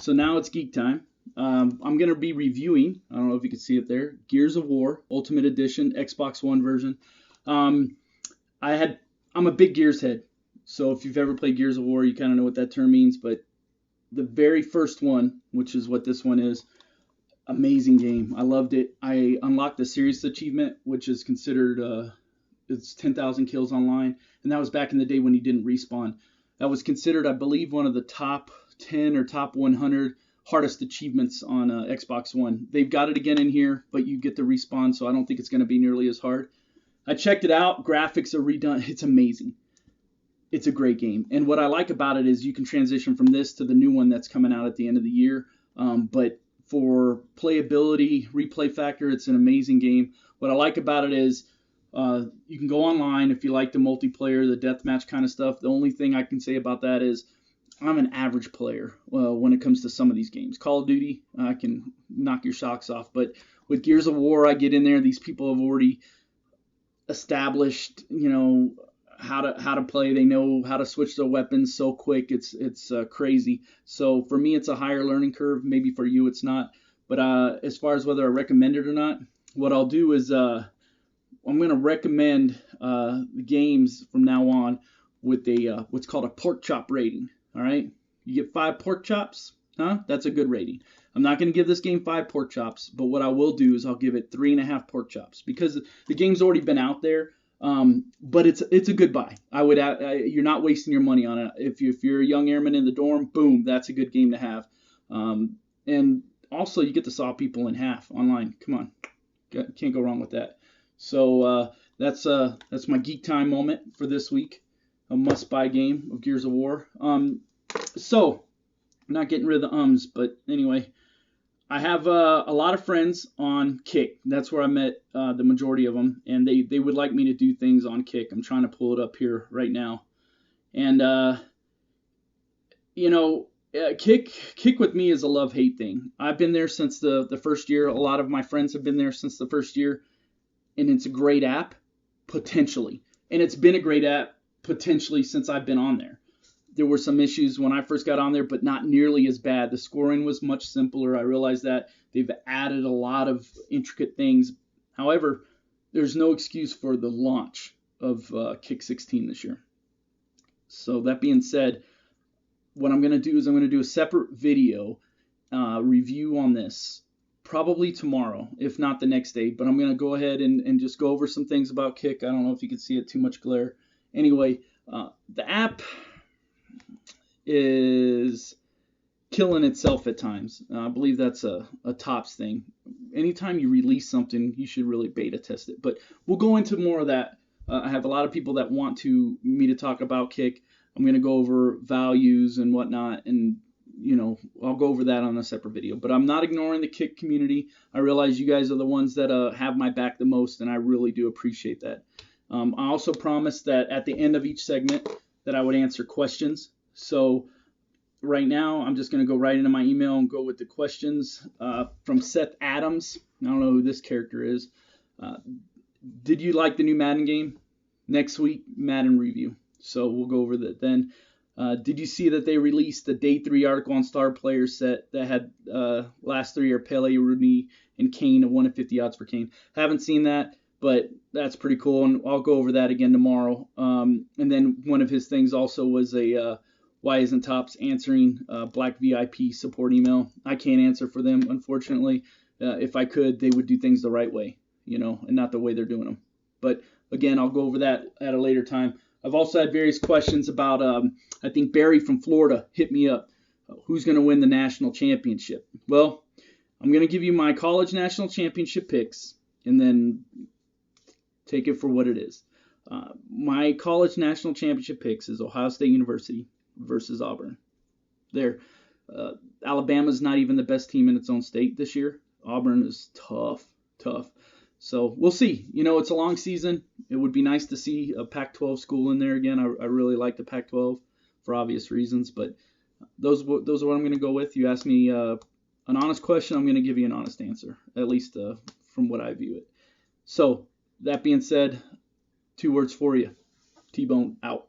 So now it's Geek time. I'm going to be reviewing, I don't know if you can see it there, Gears of War Ultimate Edition, Xbox One version. I'm a big Gears head, so if you've ever played Gears of War, you kind of know what that term means, but the very first one, which is what this one is, amazing game. I loved it. I unlocked the Serious achievement, which is considered, it's 10,000 kills online, and that was back in the day when you didn't respawn. That was considered, I believe, one of the top 10 or top 100 hardest achievements on Xbox One. They've got it again in here, but you get the respawn, so I don't think it's going to be nearly as hard. I checked it out. Graphics are redone. It's amazing. It's a great game. And what I like about it is you can transition from this to the new one that's coming out at the end of the year. But for playability, replay factor, it's an amazing game. What I like about it is you can go online if you like the multiplayer, the deathmatch kind of stuff. The only thing I can say about that is I'm an average player when it comes to some of these games. Call of Duty, I can knock your socks off. But with Gears of War, I get in there. These people have already established, how to play. They know how to switch their weapons so quick. It's crazy. So for me, it's a higher learning curve. Maybe for you, it's not. But as far as whether I recommend it or not, what I'll do is I'm going to recommend the games from now on with a what's called a pork chop rating. All right, you get 5 pork chops, huh? That's a good rating. I'm not going to give this game 5 pork chops, but what I will do is I'll give it 3.5 pork chops because the game's already been out there. But it's a good buy. You're not wasting your money on it. If you're a young airman in the dorm, boom, that's a good game to have. And also you get to saw people in half online. Come on, can't go wrong with that. So that's my Geek Time moment for this week. A must-buy game of Gears of War. So, I'm not getting rid of the ums, but anyway, I have a lot of friends on Kick. That's where I met the majority of them, and they would like me to do things on Kick. I'm trying to pull it up here right now. And, Kick with me is a love-hate thing. I've been there since the first year. A lot of my friends have been there since the first year, and it's a great app, potentially. And it's been a great app, potentially, since I've been on there. There were some issues when I first got on there, but not nearly as bad. The scoring was much simpler. I realized that they've added a lot of intricate things. However, there's no excuse for the launch of Kick 16 this year. So that being said, what I'm going to do is I'm going to do a separate video review on this, probably tomorrow, if not the next day. But I'm going to go ahead and just go over some things about Kick. I don't know if you can see it, too much glare. Anyway, the app is killing itself at times. I believe that's a tops thing. Anytime you release something, you should really beta test it. But we'll go into more of that. I have a lot of people that want me to talk about Kick. I'm going to go over values and whatnot, and I'll go over that on a separate video. But I'm not ignoring the Kick community. I realize you guys are the ones that have my back the most, and I really do appreciate that. I also promised that at the end of each segment that I would answer questions. So right now, I'm just going to go right into my email and go with the questions from Seth Adams. I don't know who this character is. Did you like the new Madden game? Next week, Madden review. So we'll go over that then. Did you see that they released the Day 3 article on Star Player set that had last 3 are Pele, Rooney, and Kane, of 1 in 50 odds for Kane? Haven't seen that, but that's pretty cool, and I'll go over that again tomorrow. And then one of his things also was a why isn't Topps answering Black VIP support email? I can't answer for them, unfortunately. If I could, they would do things the right way, and not the way they're doing them. But again, I'll go over that at a later time. I've also had various questions about, I think Barry from Florida hit me up. Who's going to win the national championship? Well, I'm going to give you my college national championship picks, and then take it for what it is. My college national championship picks is Ohio State University versus Auburn. Alabama's not even the best team in its own state this year. Auburn is tough. So we'll see. It's a long season. It would be nice to see a Pac-12 school in there again. I really like the Pac-12 for obvious reasons, but those are what I'm going to go with. You asked me an honest question, I'm going to give you an honest answer, at least from what I view it. So that being said, 2 words for you. T-Bone out.